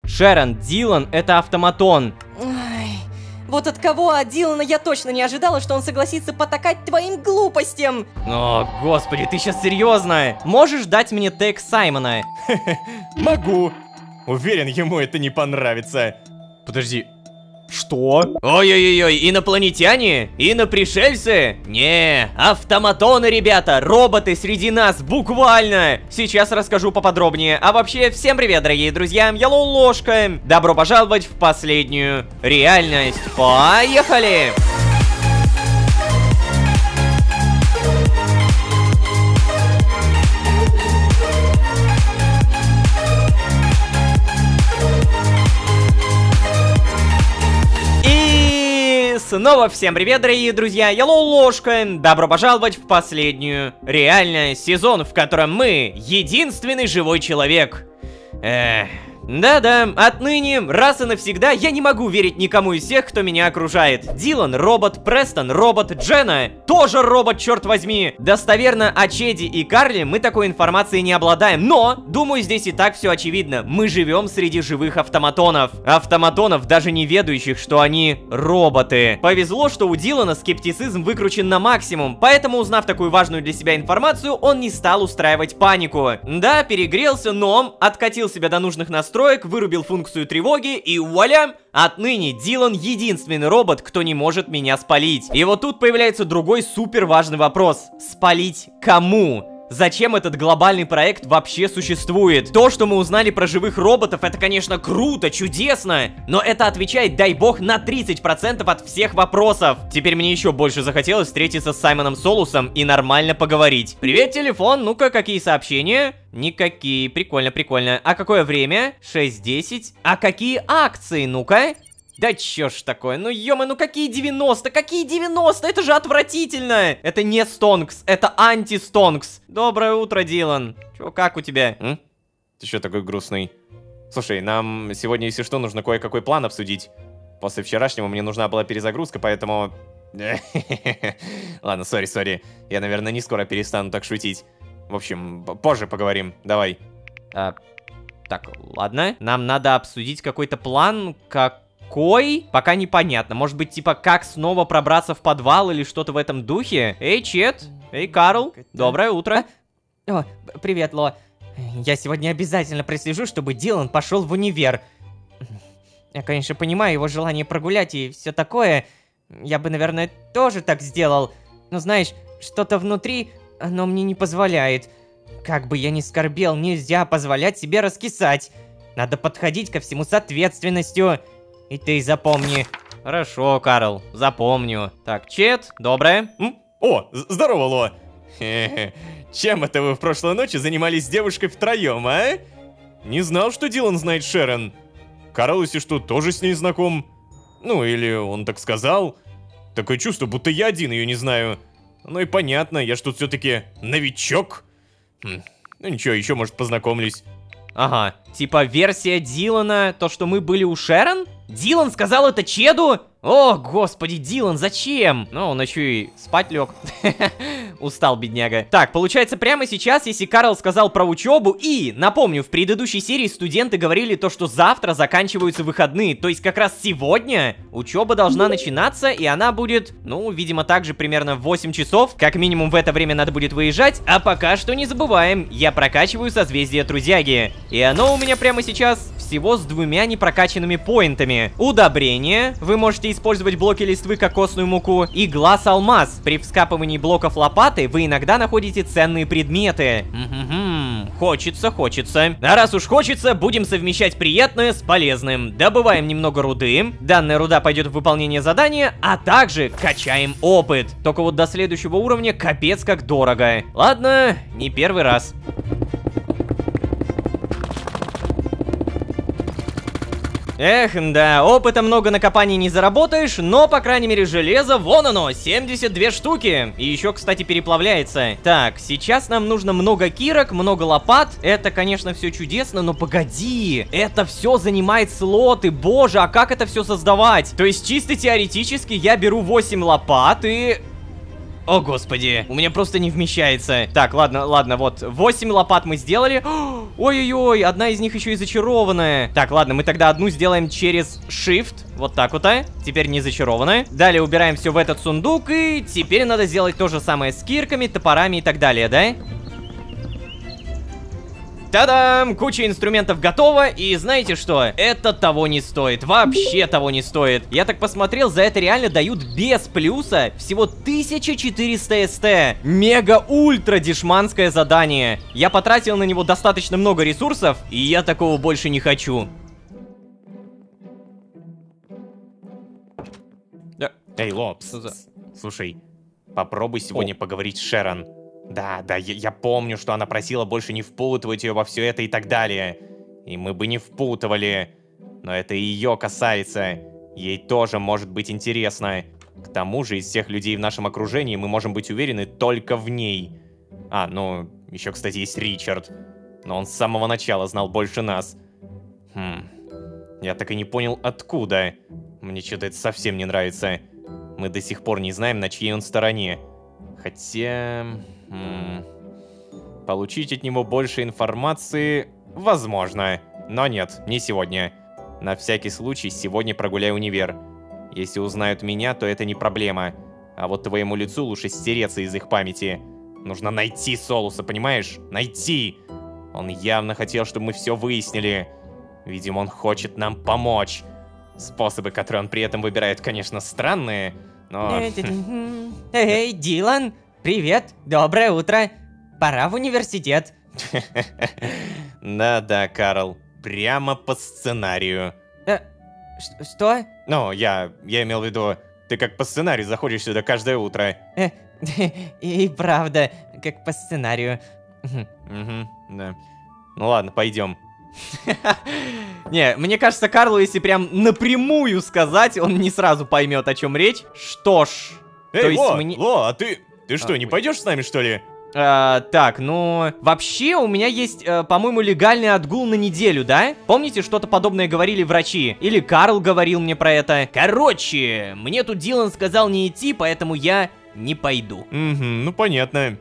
Шерон, Дилан — это автоматон. Ай, вот от кого от Дилана я точно не ожидала, что он согласится потакать твоим глупостям. О, господи, ты сейчас серьезно? Можешь дать мне тег Саймона? Могу. Уверен, ему это не понравится. Подожди. Что? Ой-ой-ой, инопланетяне? Инопришельцы? Не, автоматоны, ребята, роботы среди нас, буквально. Сейчас расскажу поподробнее. А вообще, всем привет, дорогие друзья, я Ложка. Добро пожаловать в последнюю реальность. Поехали! Снова всем привет, дорогие друзья, я Ложка. Добро пожаловать в последнюю реальность, сезон, в котором мы единственный живой человек. Да-да, отныне, раз и навсегда, я не могу верить никому из всех, кто меня окружает. Дилан — робот, Престон — робот, Дженна — тоже робот, черт возьми. Достоверно о Чеди и Карли мы такой информации не обладаем, но, думаю, здесь и так все очевидно. Мы живем среди живых автоматонов. Автоматонов, даже не ведающих, что они роботы. Повезло, что у Дилана скептицизм выкручен на максимум, поэтому, узнав такую важную для себя информацию, он не стал устраивать панику. Да, перегрелся, но откатил себя до нужных настроек, вырубил функцию тревоги и вуаля! Отныне Дилан единственный робот, кто не может меня спалить. И вот тут появляется другой супер важный вопрос. Спалить кому? Зачем этот глобальный проект вообще существует? То, что мы узнали про живых роботов, это, конечно, круто, чудесно, но это отвечает, дай бог, на 30% от всех вопросов. Теперь мне еще больше захотелось встретиться с Саймоном Солусом и нормально поговорить. Привет, телефон, ну-ка, какие сообщения? Никакие, прикольно, прикольно. А какое время? 6:10. А какие акции, ну-ка? Да чё ж такое, ну ё-моё, ну какие 90, какие 90, это же отвратительно. Это не Стонкс, это анти-Стонкс. Доброе утро, Дилан. Чё, как у тебя? Ты чё такой грустный? Слушай, нам сегодня, если что, нужно кое-какой план обсудить. После вчерашнего мне нужна была перезагрузка, поэтому... Ладно, сори. Я, наверное, не скоро перестану так шутить. В общем, позже поговорим, давай. Так, ладно. Нам надо обсудить какой-то план, Какой? Пока непонятно. Может быть, типа, как снова пробраться в подвал или что-то в этом духе? Эй, Чет! Эй, Карл! Доброе утро! О, привет, Ло. Я сегодня обязательно прослежу, чтобы Дилан пошел в универ. Я, конечно, понимаю его желание прогулять и все такое. Я бы, наверное, тоже так сделал. Но знаешь, что-то внутри, оно мне не позволяет. Как бы я ни скорбел, нельзя позволять себе раскисать. Надо подходить ко всему с ответственностью. И ты запомни. Хорошо, Карл, запомню. Так, Чет, доброе. О, здорово, Ло. Чем это вы в прошлой ночи занимались с девушкой втроем, а? Не знал, что Дилан знает Шерон. Карл, если что, тоже с ней знаком. Ну, или он так сказал. Такое чувство, будто я один ее не знаю. Ну и понятно, я ж тут все-таки новичок. Ну ничего, еще, может, познакомлюсь. Ага, типа версия Дилана, то, что мы были у Шерон? Дилан сказал это Чеду? О, господи, Дилан, зачем? Ну, он еще и спать лег. Устал, бедняга. Так, получается, прямо сейчас, если Карл сказал про учебу, и, напомню, в предыдущей серии студенты говорили то, что завтра заканчиваются выходные, то есть как раз сегодня учеба должна начинаться, и она будет, ну, видимо, также примерно в 8 часов, как минимум в это время надо будет выезжать, а пока что не забываем, я прокачиваю созвездие Трудяги, и оно у меня прямо сейчас всего с 2 непрокачанными поинтами. Удобрение, вы можете использовать блоки листвы, кокосную муку, и глаз алмаз. При вскапывании блоков лопаты вы иногда находите ценные предметы. Хочется. А раз уж хочется, будем совмещать приятное с полезным. Добываем немного руды. Данная руда пойдет в выполнение задания, а также качаем опыт. Только вот до следующего уровня капец как дорого. Ладно, не первый раз. Эх, да, опыта много на копании не заработаешь, но, по крайней мере, железо, вон оно, 72 штуки. И еще, кстати, переплавляется. Так, сейчас нам нужно много кирок, много лопат. Это, конечно, все чудесно, но погоди. Это все занимает слоты, боже, а как это все создавать? То есть, чисто теоретически, я беру 8 лопат и... О, господи, у меня просто не вмещается. Так, ладно, вот, 8 лопат мы сделали. Ой-ой-ой, одна из них еще и зачарованная. Так, ладно, мы тогда одну сделаем через Shift. Вот так вот, теперь не зачарованная. Далее убираем все в этот сундук, и теперь надо сделать то же самое с кирками, топорами и так далее, да? Та-дам! Куча инструментов готова, и знаете что? Это того не стоит, вообще того не стоит. Я так посмотрел, за это реально дают без плюса всего 1400 СТ. Мега-ультра дешманское задание. Я потратил на него достаточно много ресурсов, и я такого больше не хочу. Эй, Лопс, слушай, попробуй сегодня поговорить с Шерон. Да, я помню, что она просила больше не впутывать ее во все это и так далее. И мы бы не впутывали. Но это и ее касается. Ей тоже может быть интересно. К тому же, из всех людей в нашем окружении мы можем быть уверены только в ней. Ну, еще, кстати, есть Ричард. Но он с самого начала знал больше нас. Я так и не понял, откуда. Мне что-то это совсем не нравится. Мы до сих пор не знаем, на чьей он стороне. Хотя... Получить от него больше информации возможно. Но нет, не сегодня. На всякий случай сегодня прогуляй универ. Если узнают меня, то это не проблема. А вот твоему лицу лучше стереться из их памяти. Нужно найти Солуса, понимаешь? Найти! Он явно хотел, чтобы мы все выяснили. Видимо, он хочет нам помочь. Способы, которые он при этом выбирает, конечно, странные, но... Эй, Дилан! Привет, доброе утро. Пора в университет. Да-да, Карл, прямо по сценарию. Что? Ну, я имел в виду, ты как по сценарию заходишь сюда каждое утро. И правда, как по сценарию. Да. Ну ладно, пойдем. Не, мне кажется, Карлу, если прям напрямую сказать, он не сразу поймет, о чем речь. Что ж... Эй, Ло, а ты что, не пойдешь с нами, что ли? Так, ну... Вообще, у меня есть, по-моему, легальный отгул на неделю, да? Помните, что-то подобное говорили врачи? Или Карл говорил мне про это? Короче, мне тут Дилан сказал не идти, поэтому я не пойду. Ну понятно.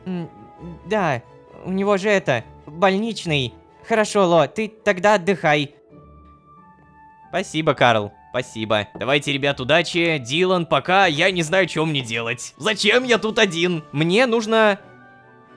Да, у него же это, больничный. Хорошо, Ло, ты тогда отдыхай. Спасибо, Карл. Спасибо. Давайте, ребят, удачи. Дилан, пока я не знаю, что мне делать. Зачем я тут один? Мне нужно...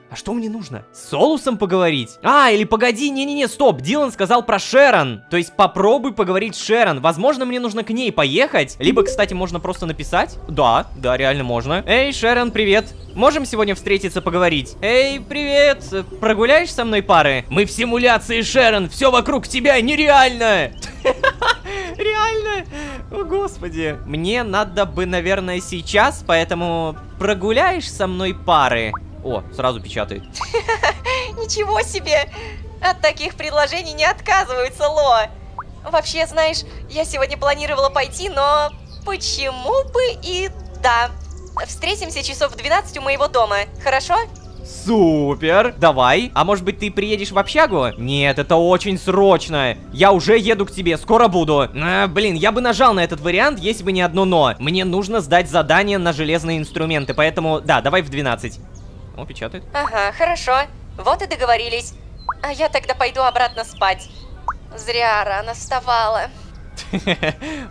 А что мне нужно? С Солусом поговорить? Или погоди, не-не-не, стоп. Дилан сказал про Шерон. То есть попробуй поговорить с Шерон. Возможно, мне нужно к ней поехать. Либо, кстати, можно просто написать. Да, реально можно. Эй, Шерон, привет. Можем сегодня встретиться, поговорить? Эй, привет. Прогуляешь со мной пары? Мы в симуляции, Шерон. Все вокруг тебя нереально. Реально? О, господи. Мне надо бы, наверное, сейчас, поэтому прогуляешь со мной пары? О, сразу печатает. Ничего себе! От таких предложений не отказываются, Ло. Вообще, знаешь, я сегодня планировала пойти, но почему бы и да. Встретимся часов в 12 у моего дома, хорошо? Супер! Давай. А может быть, ты приедешь в общагу? Нет, это очень срочно. Я уже еду к тебе, скоро буду. Блин, я бы нажал на этот вариант, если бы не одно но. Мне нужно сдать задание на железные инструменты, поэтому, да, давай в 12. О, печатает. Ага, хорошо. Вот и договорились. А я тогда пойду обратно спать. Зря рано вставала.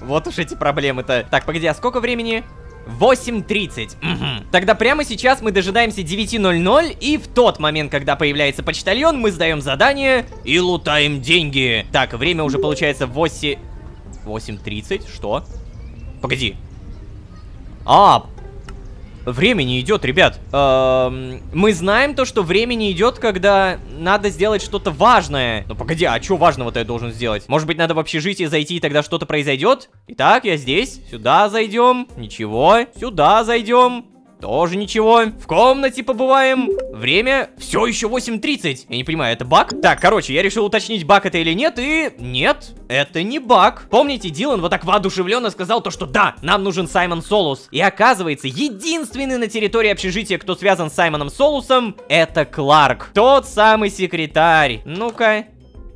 Вот уж эти проблемы-то. Так, погоди, а сколько времени? 8:30. Тогда прямо сейчас мы дожидаемся 9:00, и в тот момент, когда появляется почтальон, мы сдаем задание и лутаем деньги. Так, время уже получается 8:30. Что? Погоди. Время не идет, ребят. Мы знаем то, что время не идет, когда надо сделать что-то важное. Ну погоди, а что важного-то я должен сделать? Может быть, надо в общежитие зайти, и тогда что-то произойдет? Итак, я здесь. Сюда зайдем. Ничего. Сюда зайдем. Тоже ничего. В комнате побываем. Время все еще 8:30. Я не понимаю, это баг? Так, короче, я решил уточнить, баг это или нет, и... Нет, это не баг. Помните, Дилан вот так воодушевленно сказал то, что да, нам нужен Саймон Солус. И оказывается, единственный на территории общежития, кто связан с Саймоном Солусом, это Кларк. Тот самый секретарь. Ну-ка.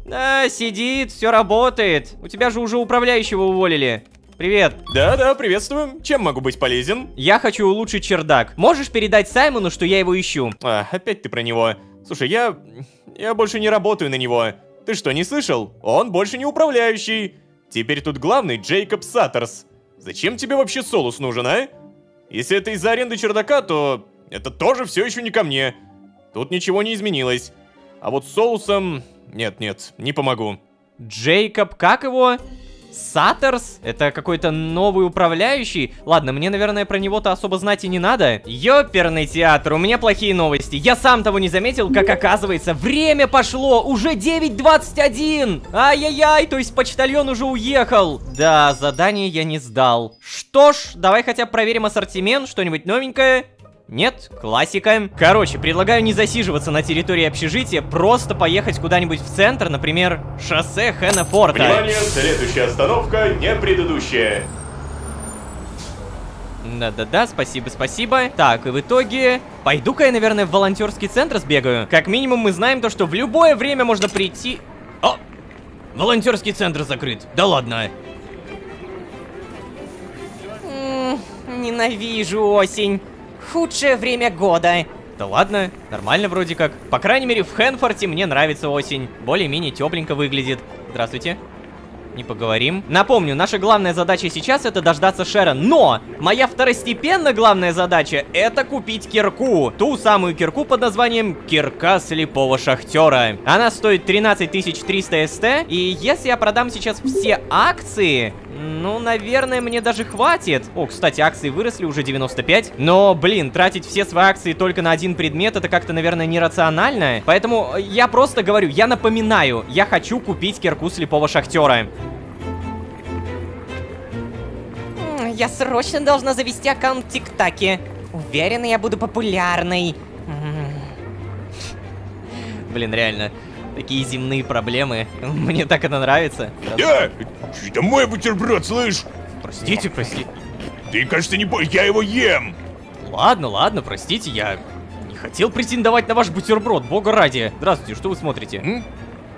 Да, сидит, все работает. У тебя же уже управляющего уволили. Привет. Да-да, приветствую. Чем могу быть полезен? Я хочу улучшить чердак. Можешь передать Саймону, что я его ищу? Опять ты про него. Слушай, я больше не работаю на него. Ты что, не слышал? Он больше не управляющий. Теперь тут главный Джейкоб Саттерс. Зачем тебе вообще Солус нужен, а? Если это из-за аренды чердака, то это тоже все еще не ко мне. Тут ничего не изменилось. А вот с Солусом... Нет, не помогу. Джейкоб, как его? Саттерс? Это какой-то новый управляющий? Ладно, мне, наверное, про него-то особо знать и не надо. Ёперный театр, у меня плохие новости. Я сам того не заметил, как оказывается, время пошло! Уже 9:21! Ай-яй-яй, то есть почтальон уже уехал. Да, задание я не сдал. Что ж, давай хотя бы проверим ассортимент, что-нибудь новенькое. Нет, классика. Короче, предлагаю не засиживаться на территории общежития, просто поехать куда-нибудь в центр, например, шоссе Хэннефорта. Внимание, следующая остановка не предыдущая. Да-да-да, спасибо. Так, и в итоге... Пойду-ка я, наверное, в волонтерский центр сбегаю. Как минимум мы знаем то, что в любое время можно прийти... О! Волонтерский центр закрыт. Да ладно. Ненавижу осень. Худшее время года. Да ладно, нормально вроде как. По крайней мере, в Хэнфорте мне нравится осень. Более-менее тепленько выглядит. Здравствуйте. Не поговорим. Напомню, наша главная задача сейчас это дождаться Шерон. Но моя второстепенно главная задача это купить кирку. Ту самую кирку под названием Кирка Слепого Шахтера. Она стоит 13300 СТ. И если я продам сейчас все акции... Ну, наверное, мне даже хватит. О, кстати, акции выросли уже 95. Но, блин, тратить все свои акции только на один предмет, это как-то, наверное, нерационально. Поэтому я просто говорю, я напоминаю, я хочу купить кирку Слепого Шахтера. Я срочно должна завести аккаунт в ТикТоке. Уверена, я буду популярной. Блин, реально. Такие земные проблемы. Мне так это нравится. Да, это мой бутерброд, слышь? Простите. Ты, кажется, не понял, я его ем. Ладно, простите, я не хотел претендовать на ваш бутерброд, бога ради. Здравствуйте, что вы смотрите?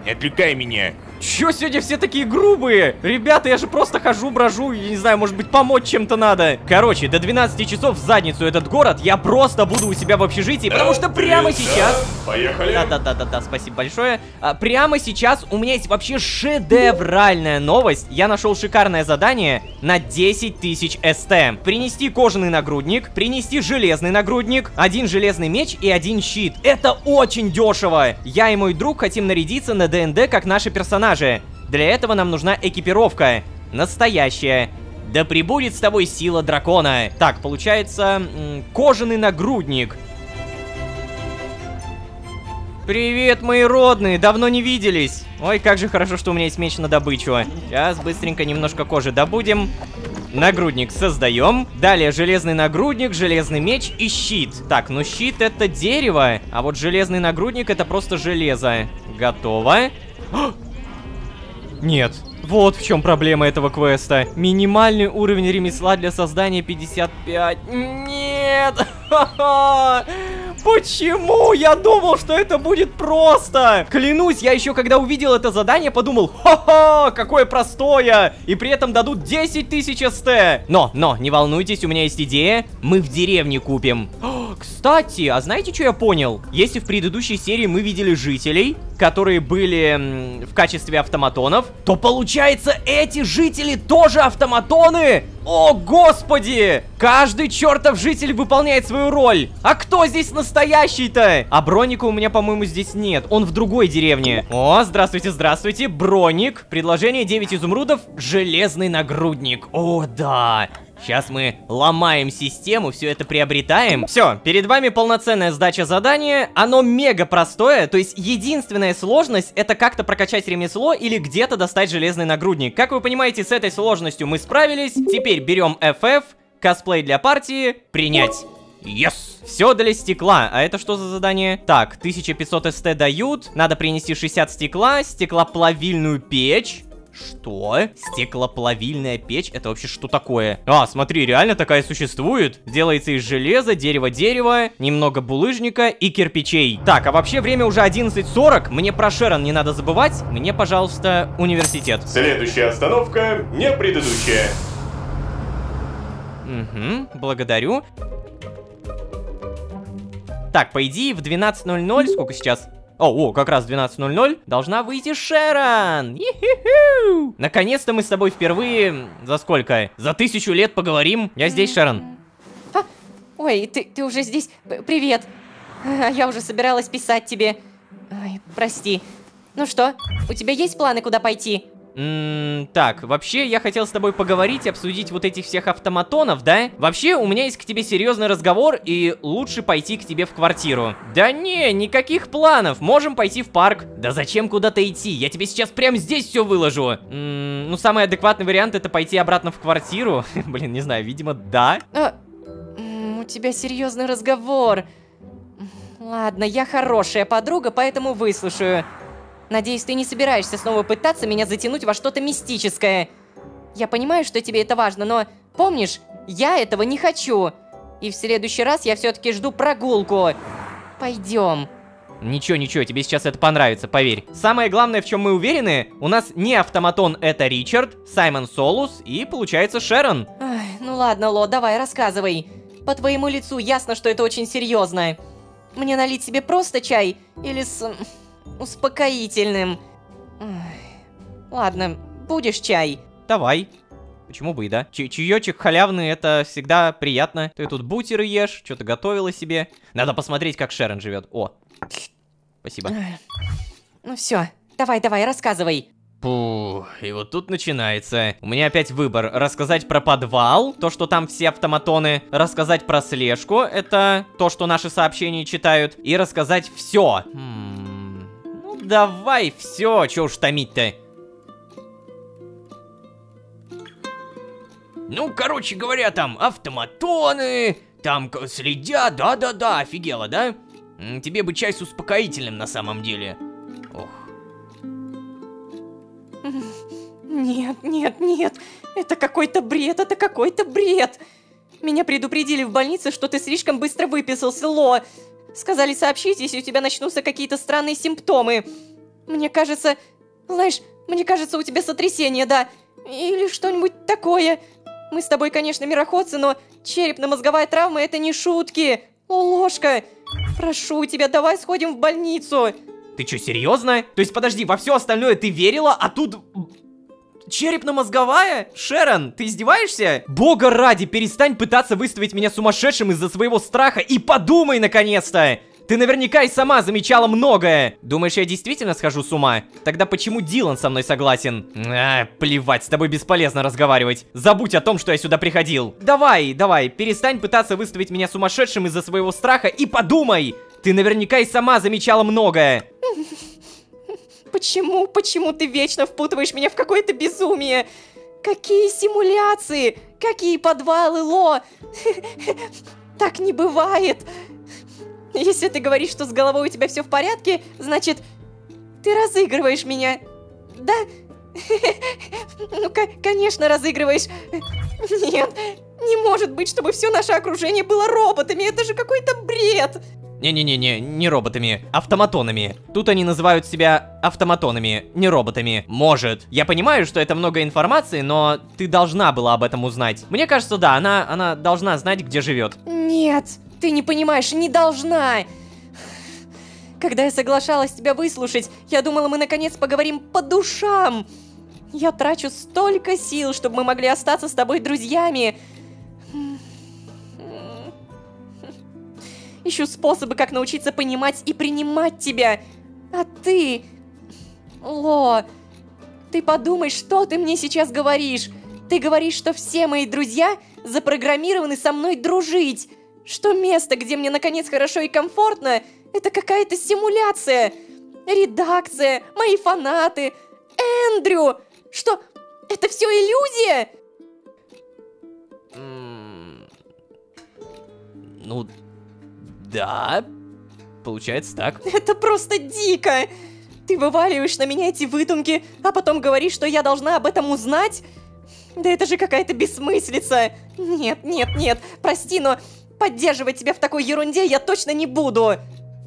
Не отвлекай меня. Чё сегодня все такие грубые? Ребята, я же просто хожу, брожу, я не знаю, может быть, помочь чем-то надо. Короче, до 12 часов в задницу этот город я просто буду у себя в общежитии, потому что прямо сейчас... Поехали. Да, спасибо большое. Прямо сейчас у меня есть вообще шедевральная новость. Я нашел шикарное задание на 10 тысяч СТ. Принести кожаный нагрудник, принести железный нагрудник, 1 железный меч и 1 щит. Это очень дешево. Я и мой друг хотим нарядиться на ДНД как наши персонажи. Для этого нам нужна экипировка. Настоящая. Да пребудет с тобой сила дракона. Так, получается, кожаный нагрудник. Привет, мои родные, давно не виделись. Ой, как же хорошо, что у меня есть меч на добычу. Сейчас быстренько немножко кожи добудем. Нагрудник создаем. Далее железный нагрудник, железный меч и щит. Так, ну щит это дерево, а вот железный нагрудник это просто железо. Готово. Нет. Вот в чем проблема этого квеста. Минимальный уровень ремесла для создания 55. Нет! Почему? Я думал, что это будет просто. Клянусь, я еще когда увидел это задание, подумал, ха-ха, какое простое. И при этом дадут 10 тысяч СТ. Но, не волнуйтесь, у меня есть идея. Мы в деревне купим. Кстати, а знаете, что я понял? Если в предыдущей серии мы видели жителей, которые были в качестве автоматонов, то получается, эти жители тоже автоматоны? О, господи! Каждый чертов житель выполняет свою роль. А кто здесь настоящий-то? А Броника у меня, по-моему, здесь нет. Он в другой деревне. О, здравствуйте. Броник. Предложение 9 изумрудов. Железный нагрудник. О, да. Сейчас мы ломаем систему, все это приобретаем. Все, перед вами полноценная сдача задания. Оно мега простое, то есть единственная сложность это как-то прокачать ремесло или где-то достать железный нагрудник. Как вы понимаете, с этой сложностью мы справились. Теперь берем FF, косплей для партии, принять. Yes! Все для стекла. А это что за задание? Так, 1500 СТ дают. Надо принести 60 стекла, стеклоплавильную печь. Что? Стеклоплавильная печь? Это вообще что такое? А, смотри, реально такая существует. Делается из железа, дерева, немного булыжника и кирпичей. Так, а вообще время уже 11:40. Мне про Шерон не надо забывать. Мне, пожалуйста, университет. Следующая остановка не предыдущая. Угу, благодарю. Так, по идее, в 12:00, сколько сейчас? О, как раз 12:00 должна выйти Шерон! Ихиху! Наконец-то мы с тобой впервые... За сколько? За 1000 лет поговорим. Я здесь, Шерон. Ой, ты уже здесь? Привет. Я уже собиралась писать тебе. Ой, прости. Ну что, у тебя есть планы, куда пойти? Так, вообще, я хотел с тобой поговорить, обсудить вот этих всех автоматонов, да? Вообще, у меня есть к тебе серьезный разговор, и лучше пойти к тебе в квартиру. Да не, никаких планов, можем пойти в парк. Да зачем куда-то идти? Я тебе сейчас прямо здесь все выложу. Ну, самый адекватный вариант — это пойти обратно в квартиру. Блин, не знаю, видимо, да. У тебя серьезный разговор. Ладно, я хорошая подруга, поэтому выслушаю. Надеюсь, ты не собираешься снова пытаться меня затянуть во что-то мистическое. Я понимаю, что тебе это важно, но помнишь, я этого не хочу. И в следующий раз я все-таки жду прогулку. Пойдем. Ничего, тебе сейчас это понравится, поверь. Самое главное, в чем мы уверены, у нас не автоматон, это Ричард, Саймон Солус и, получается, Шерон. Ай, ну ладно, Ло, давай, рассказывай. По твоему лицу ясно, что это очень серьезно. Мне налить себе просто чай или с... успокоительным? Ладно, будешь чай? Давай. Почему бы и да? Чаечек халявный, это всегда приятно. Ты тут бутеры ешь, что-то готовила себе. Надо посмотреть, как Шерон живет. О, спасибо. Ну все, давай, рассказывай. Пух, и вот тут начинается. У меня опять выбор. Рассказать про подвал, то, что там все автоматоны. Рассказать про слежку, это то, что наши сообщения читают. И рассказать все. Ну, давай все, че уж томить-то. Ну, короче говоря, там автоматоны, там следят, да-да-да, офигела, да? Тебе бы чай с успокоительным на самом деле. Ох. Нет, это какой-то бред, Меня предупредили в больнице, что ты слишком быстро выписался, Ло. Сказали сообщить, если у тебя начнутся какие-то странные симптомы. Мне кажется, у тебя сотрясение, да, или что-нибудь такое. Мы с тобой, конечно, мироходцы, но черепно-мозговая травма — это не шутки. О, Ложка, прошу тебя, давай сходим в больницу. Ты что, серьезно? То есть, подожди, во все остальное ты верила, а тут... Черепно-мозговая? Шерон, ты издеваешься? Бога ради, перестань пытаться выставить меня сумасшедшим из-за своего страха и подумай, наконец-то! Ты наверняка и сама замечала многое. Думаешь, я действительно схожу с ума? Тогда почему Дилан со мной согласен? Плевать, с тобой бесполезно разговаривать. Забудь о том, что я сюда приходил. Давай, перестань пытаться выставить меня сумасшедшим из-за своего страха и подумай! Ты наверняка и сама замечала многое. Почему ты вечно впутываешь меня в какое-то безумие? Какие симуляции? Какие подвалы, Ло? Так не бывает. Если ты говоришь, что с головой у тебя все в порядке, значит, ты разыгрываешь меня. Да? Ну, конечно, разыгрываешь. Нет, не может быть, чтобы все наше окружение было роботами. Это же какой-то бред. Не роботами, автоматонами. Тут они называют себя автоматонами, не роботами. Может. Я понимаю, что это много информации, но ты должна была об этом узнать. Мне кажется, да, она должна знать, где живет. Нет, ты не понимаешь, не должна. Когда я соглашалась тебя выслушать, я думала, мы наконец поговорим по душам. Я трачу столько сил, чтобы мы могли остаться с тобой друзьями. Ищу способы, как научиться понимать и принимать тебя. А ты... Ло, ты подумай, что ты мне сейчас говоришь. Ты говоришь, что все мои друзья запрограммированы со мной дружить. Что место, где мне наконец хорошо и комфортно, это какая-то симуляция. Редакция, мои фанаты, Эндрю. Что, это все иллюзия? Ну... Да, получается так. Это просто дико. Ты вываливаешь на меня эти выдумки, а потом говоришь, что я должна об этом узнать? Да это же какая-то бессмыслица. Нет, прости, но поддерживать тебя в такой ерунде я точно не буду.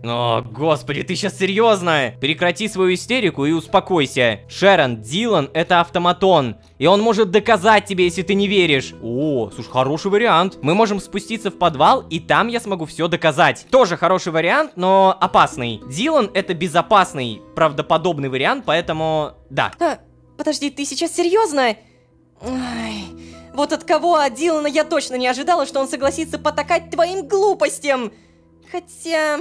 О, господи, ты сейчас серьезно? Прекрати свою истерику и успокойся. Шерон, Дилан — это автоматон. И он может доказать тебе, если ты не веришь. О, слушай, хороший вариант. Мы можем спуститься в подвал, и там я смогу все доказать. Тоже хороший вариант, но опасный. Дилан — это безопасный, правдоподобный вариант, поэтому да. Подожди, ты сейчас серьезно? Ай, вот от кого, от Дилана, я точно не ожидала, что он согласится потакать твоим глупостям. Хотя...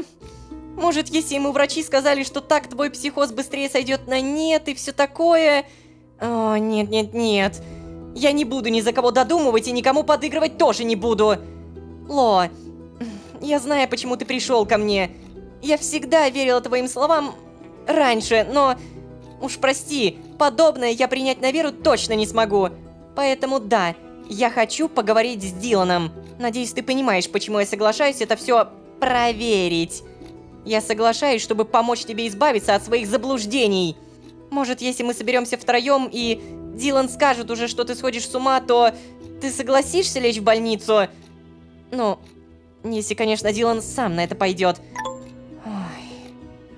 Может, если ему врачи сказали, что так твой психоз быстрее сойдет на нет и все такое... О, нет. Я не буду ни за кого додумывать и никому подыгрывать тоже не буду. Ло, я знаю, почему ты пришел ко мне. Я всегда верила твоим словам раньше, но... Уж прости, подобное я принять на веру точно не смогу. Поэтому да, я хочу поговорить с Диланом. Надеюсь, ты понимаешь, почему я соглашаюсь это все проверить. Я соглашаюсь, чтобы помочь тебе избавиться от своих заблуждений. Может, если мы соберемся втроем и Дилан скажет уже, что ты сходишь с ума, то ты согласишься лечь в больницу? Ну, если, конечно, Дилан сам на это пойдет.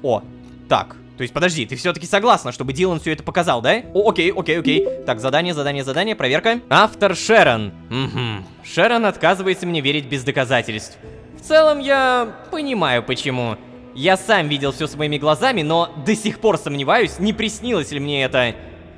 О, так. То есть, подожди, ты все-таки согласна, чтобы Дилан все это показал, да? О, окей. Так, задание, проверка. Автор Шерон. Угу. Шерон отказывается мне верить без доказательств. В целом, я понимаю, почему. Я сам видел все своими глазами, но до сих пор сомневаюсь, не приснилось ли мне это.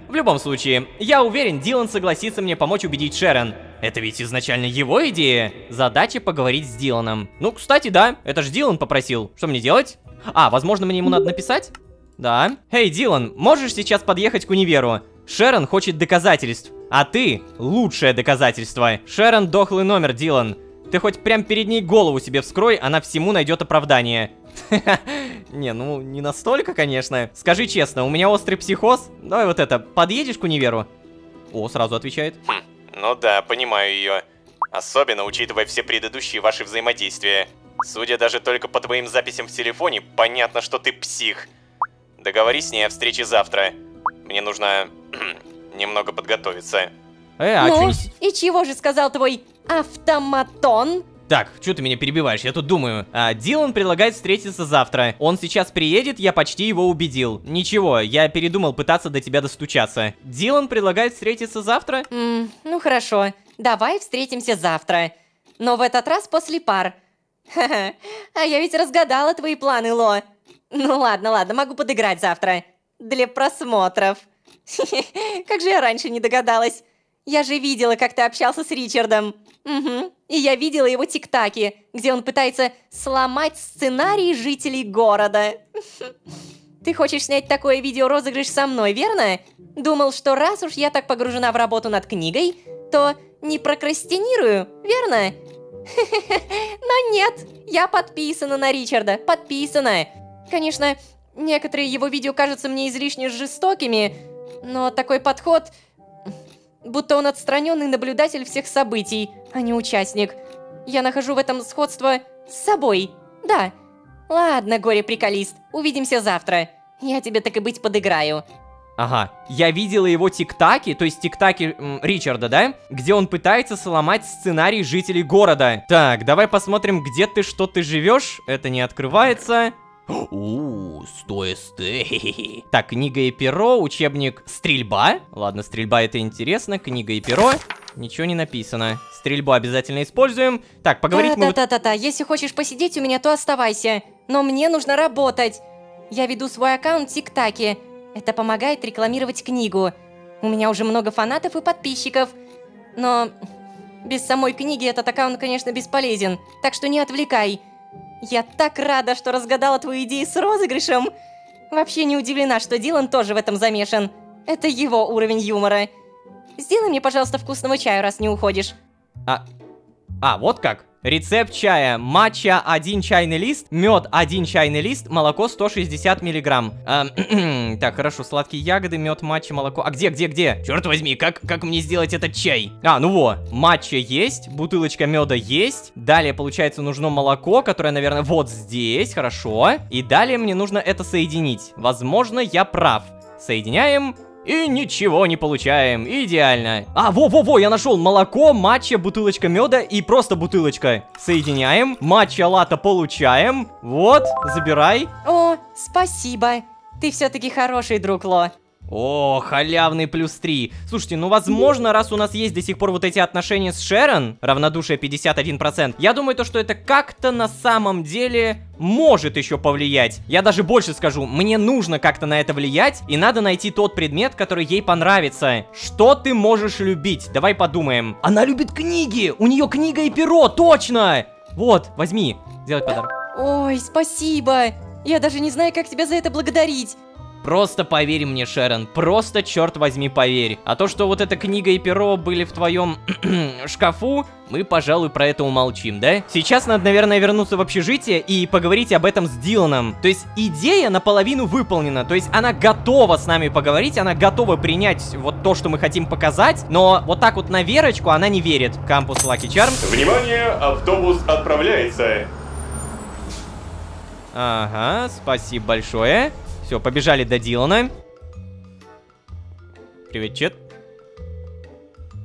В любом случае, я уверен, Дилан согласится мне помочь убедить Шерон. Это ведь изначально его идея. Задача поговорить с Диланом. Ну, кстати, да, это ж Дилан попросил. Что мне делать? А, возможно, мне ему надо написать? Да. Эй, Дилан, можешь сейчас подъехать к универу? Шерон хочет доказательств, а ты лучшее доказательство. Шерон дохлый номер, Дилан. Ты хоть прям перед ней голову себе вскрой, она всему найдет оправдание. Не, ну не настолько, конечно. Скажи честно, у меня острый психоз. Давай вот это, подъедешь к универу? О, сразу отвечает. Ну да, понимаю ее. Особенно учитывая все предыдущие ваши взаимодействия. Судя даже только по твоим записям в телефоне, понятно, что ты псих. Договорись с ней о встрече завтра. Мне нужно немного подготовиться. Ну, и чего же сказал твой автоматон? Так, что ты меня перебиваешь? Я тут думаю. Дилан предлагает встретиться завтра. Он сейчас приедет, я почти его убедил. Ничего, я передумал пытаться до тебя достучаться. Дилан предлагает встретиться завтра? Ну хорошо, давай встретимся завтра. Но в этот раз после пар. Ха-ха, а я ведь разгадала твои планы, Ло. Ну ладно, могу подыграть завтра. Для просмотров. Как же я раньше не догадалась. Я же видела, как ты общался с Ричардом. Угу. И я видела его тик-таки, где он пытается сломать сценарий жителей города. Ты хочешь снять такое видео-розыгрыш со мной, верно? Думал, что раз уж я так погружена в работу над книгой, то не прокрастинирую, верно? Но нет, я подписана на Ричарда, подписана. Конечно, некоторые его видео кажутся мне излишне жестокими, но такой подход... Будто он отстраненный наблюдатель всех событий, а не участник. Я нахожу в этом сходство с собой. Да. Ладно, горе-приколист, увидимся завтра. Я тебе так и быть подыграю. Ага, я видела его тик-таки, то есть тик-таки Ричарда, да? Где он пытается сломать сценарий жителей города. Так, давай посмотрим, где ты, что ты живешь. Это не открывается. Стой. Так, книга и перо, учебник стрельба. Ладно, стрельба это интересно, книга и перо. Ничего не написано. Стрельбу обязательно используем. Так, поговорить мы... Да, если хочешь посидеть у меня, то оставайся. Но мне нужно работать. Я веду свой аккаунт тик-таки. Это помогает рекламировать книгу. У меня уже много фанатов и подписчиков. Но без самой книги этот аккаунт, конечно, бесполезен. Так что не отвлекай. Я так рада, что разгадала твою идею с розыгрышем. Вообще не удивлена, что Дилан тоже в этом замешан. Это его уровень юмора. Сделай мне, пожалуйста, вкусного чая, раз не уходишь. Вот как? Рецепт чая. Матча 1 чайный лист, мед 1 чайный лист, молоко 160 миллиграмм. Так, хорошо, сладкие ягоды, мед, матча, молоко. А где? Черт возьми, как мне сделать этот чай? Ну во, матча есть, бутылочка меда есть. Далее, получается, нужно молоко, которое, наверное, вот здесь, хорошо. И далее мне нужно это соединить. Возможно, я прав. Соединяем. И ничего не получаем. Идеально. А, во-во-во, я нашел молоко, матча, бутылочка меда и просто бутылочка. Соединяем. Матча латте получаем. Вот, забирай. О, спасибо. Ты все-таки хороший друг, Ло. О, халявный +3. Слушайте, ну возможно, раз у нас есть до сих пор вот эти отношения с Шерон, равнодушие 51%, я думаю, то, что это как-то на самом деле может еще повлиять. Я даже больше скажу, мне нужно как-то на это влиять, и надо найти тот предмет, который ей понравится. Что ты можешь любить? Давай подумаем. Она любит книги! У нее книга и перо, точно! Вот, возьми, сделай подарок. Ой, спасибо. Я даже не знаю, как тебя за это благодарить. Просто поверь мне, Шерон, просто, черт возьми, поверь. А то, что вот эта книга и перо были в твоем шкафу, мы, пожалуй, про это умолчим, да? Сейчас надо, наверное, вернуться в общежитие и поговорить об этом с Диланом. То есть идея наполовину выполнена, то есть она готова с нами поговорить, она готова принять вот то, что мы хотим показать, но вот так вот на верочку она не верит. Кампус Lucky Charm. Внимание, автобус отправляется. Ага, спасибо большое. Все, побежали до Дилана. Привет, чет.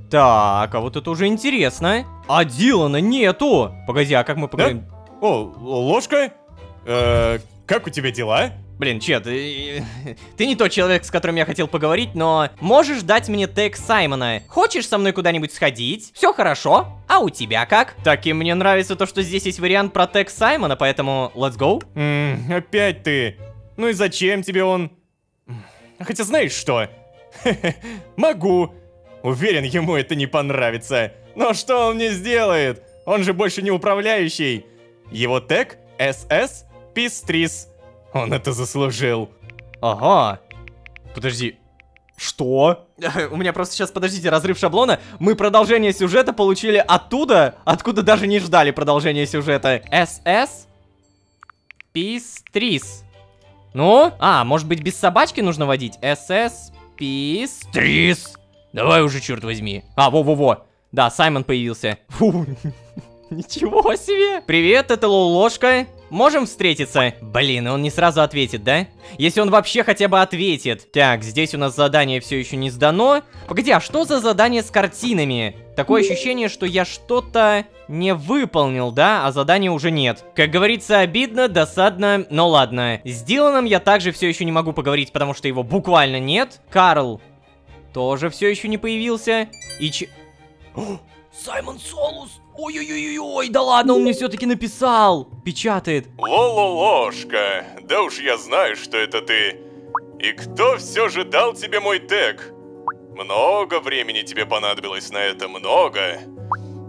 Так, а вот это уже интересно. А Дилана нету. Погоди, а как мы поговорим? Да? О, ложка? Как у тебя дела? Блин, чет, ты не тот человек, с которым я хотел поговорить, но можешь дать мне тег Саймона? Хочешь со мной куда-нибудь сходить? Все хорошо. А у тебя как? Так, и мне нравится то, что здесь есть вариант про тег Саймона, поэтому let's go. Опять ты. Ну и зачем тебе он? Хотя знаешь что? Могу. Уверен, ему это не понравится. Но что он мне сделает? Он же больше не управляющий. Его тег SS Пистрис. Он это заслужил. Ага. Подожди. Что? У меня просто сейчас, подождите, разрыв шаблона. Мы продолжение сюжета получили оттуда, откуда даже не ждали продолжения сюжета. SS Пистрис. Ну? А, может быть, без собачки нужно водить? SS Пистрис. Давай уже, черт возьми. А, во-во-во. Да, Саймон появился. Фу. Ничего себе. Привет, это Ложка. Можем встретиться? Блин, он не сразу ответит, да? Если он вообще хотя бы ответит. Так, здесь у нас задание все еще не сдано. Погоди, а что за задание с картинами? Такое ощущение, что я что-то не выполнил, да? А задания уже нет. Как говорится, обидно, досадно, но ладно. С Диланом я также все еще не могу поговорить, потому что его буквально нет. Карл тоже все еще не появился. И Саймон Солус! Ой-ой-ой-ой, да ладно, он мне все-таки написал. Печатает. Ложка, да уж я знаю, что это ты. И кто все же дал тебе мой тег? Много времени тебе понадобилось на это, много.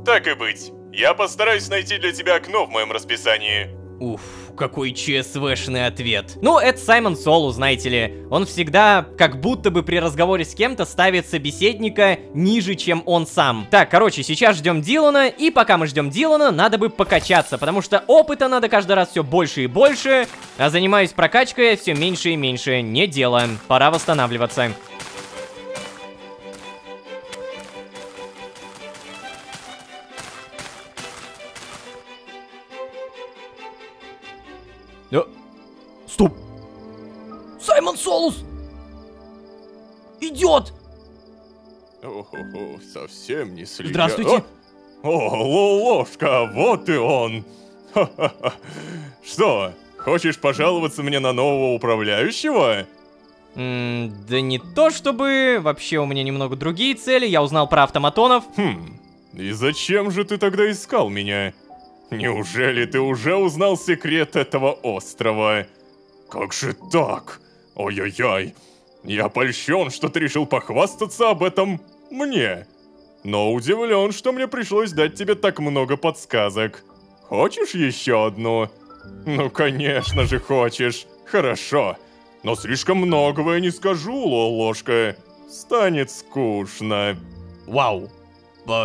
Так и быть, я постараюсь найти для тебя окно в моем расписании. Уф, какой ЧСВшный ответ. Ну, это Саймон Солу, знаете ли. Он всегда, как будто бы при разговоре с кем-то, ставит собеседника ниже, чем он сам. Так, короче, сейчас ждем Дилана, и пока мы ждем Дилана, надо бы покачаться, потому что опыта надо каждый раз все больше и больше, а занимаюсь прокачкой все меньше и меньше. Не дело. Пора восстанавливаться. Стоп! Саймон Солус! Идет! О-хо-хо, совсем не слегка. Здравствуйте! О, Ложка, вот и он! Ха-ха-ха. Что, хочешь пожаловаться мне на нового управляющего? Да не то чтобы... Вообще у меня немного другие цели, я узнал про автоматонов. И зачем же ты тогда искал меня? Неужели ты уже узнал секрет этого острова? Как же так? Ой-ой-ой. Я польщен, что ты решил похвастаться об этом мне. Но удивлен, что мне пришлось дать тебе так много подсказок. Хочешь еще одну? Ну, конечно же хочешь. Хорошо. Но слишком многого я не скажу, Ложка. Станет скучно. Вау.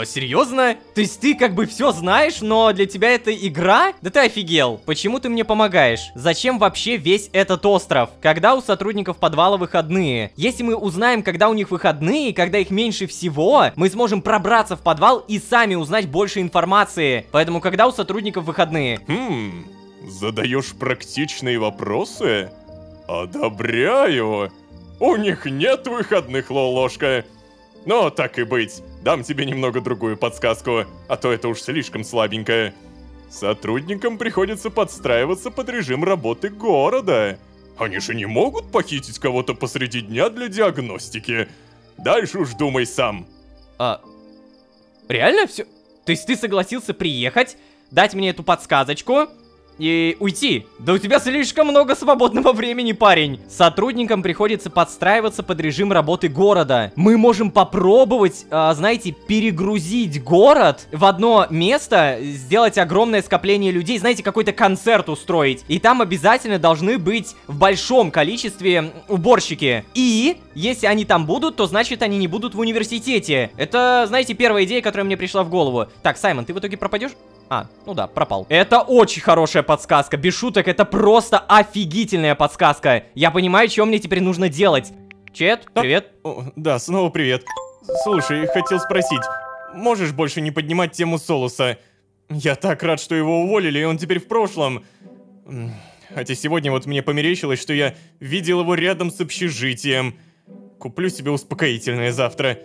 Серьезно? То есть ты как бы все знаешь, но для тебя это игра? Да ты офигел. Почему ты мне помогаешь? Зачем вообще весь этот остров? Когда у сотрудников подвала выходные? Если мы узнаем, когда у них выходные, когда их меньше всего, мы сможем пробраться в подвал и сами узнать больше информации. Поэтому когда у сотрудников выходные? Задаешь практичные вопросы? Одобряю. У них нет выходных, Лолошка. Но так и быть, дам тебе немного другую подсказку, а то это уж слишком слабенькое. Сотрудникам приходится подстраиваться под режим работы города. Они же не могут похитить кого-то посреди дня для диагностики. Дальше уж думай сам. Реально все? То есть ты согласился приехать, дать мне эту подсказочку и уйти? Да у тебя слишком много свободного времени, парень. Сотрудникам приходится подстраиваться под режим работы города. Мы можем попробовать, знаете, перегрузить город в одно место, сделать огромное скопление людей, знаете, какой-то концерт устроить. И там обязательно должны быть в большом количестве уборщики. И если они там будут, то значит они не будут в университете. Это, знаете, первая идея, которая мне пришла в голову. Так, Саймон, ты в итоге пропадешь? Ну да, пропал. Это очень хорошая подсказка. Без шуток, это просто офигительная подсказка. Я понимаю, что мне теперь нужно делать. Чет, привет. Да, снова привет. Слушай, хотел спросить, можешь больше не поднимать тему Солуса? Я так рад, что его уволили, и он теперь в прошлом. Хотя сегодня вот мне померещилось, что я видел его рядом с общежитием. Куплю себе успокоительное завтра.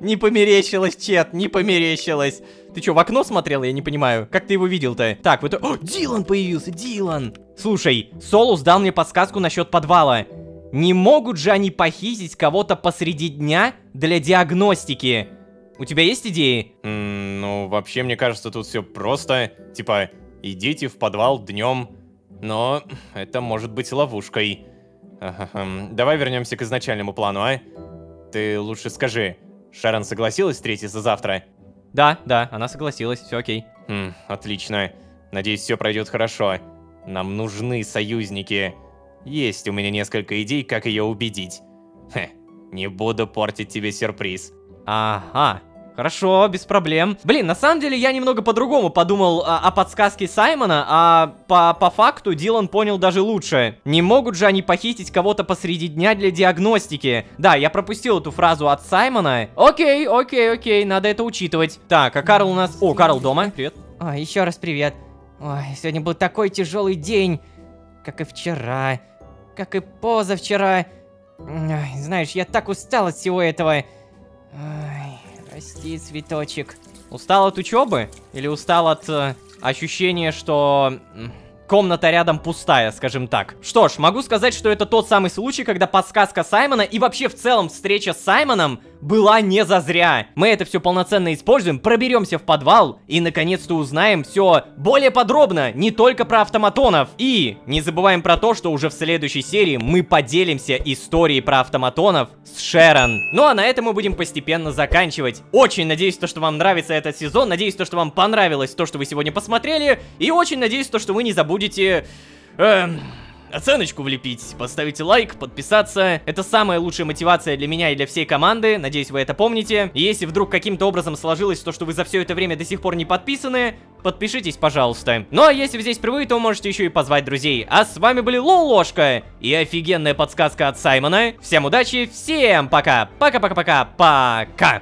Не померещилось, Чет, не померещилось. Ты что, в окно смотрел? Я не понимаю. Как ты его видел-то? Так, вот... О, Дилан появился, Дилан! Слушай, Солус дал мне подсказку насчет подвала. Не могут же они похитить кого-то посреди дня для диагностики? У тебя есть идеи? Ну, вообще, мне кажется, тут все просто. Типа, идите в подвал днем. Но это может быть ловушкой. Давай вернемся к изначальному плану, а? Ты лучше скажи, Шерон согласилась встретиться завтра? Да, она согласилась, все окей. Отлично. Надеюсь, все пройдет хорошо. Нам нужны союзники. Есть у меня несколько идей, как ее убедить. Не буду портить тебе сюрприз. Ага. Хорошо, без проблем. Блин, на самом деле я немного по-другому подумал о подсказке Саймона, а по факту Дилан понял даже лучше. Не могут же они похитить кого-то посреди дня для диагностики. Да, я пропустил эту фразу от Саймона. Окей, надо это учитывать. Так, а Карл у нас... О, Карл дома, привет. Ой, еще раз привет. Ой, сегодня был такой тяжелый день, как и вчера, как и позавчера. Ой, знаешь, я так устал от всего этого. Ой. Прости, цветочек. Устал от учебы? Или устал от ощущения, что комната рядом пустая, скажем так? Что ж, могу сказать, что это тот самый случай, когда подсказка Саймона и вообще в целом встреча с Саймоном была не зазря. Мы это все полноценно используем, проберемся в подвал и наконец-то узнаем все более подробно, не только про автоматонов. И не забываем про то, что уже в следующей серии мы поделимся историей про автоматонов с Шерон. Ну а на этом мы будем постепенно заканчивать. Очень надеюсь, что вам нравится этот сезон, надеюсь, что вам понравилось то, что вы сегодня посмотрели, и очень надеюсь, что вы не забудете... оценочку влепить, поставите лайк, подписаться. Это самая лучшая мотивация для меня и для всей команды. Надеюсь, вы это помните. И если вдруг каким-то образом сложилось то, что вы за все это время до сих пор не подписаны, подпишитесь, пожалуйста. Ну а если вы здесь впервые, то можете еще и позвать друзей. А с вами были Лолошка и офигенная подсказка от Саймона. Всем удачи, всем пока. Пока-пока-пока-пока.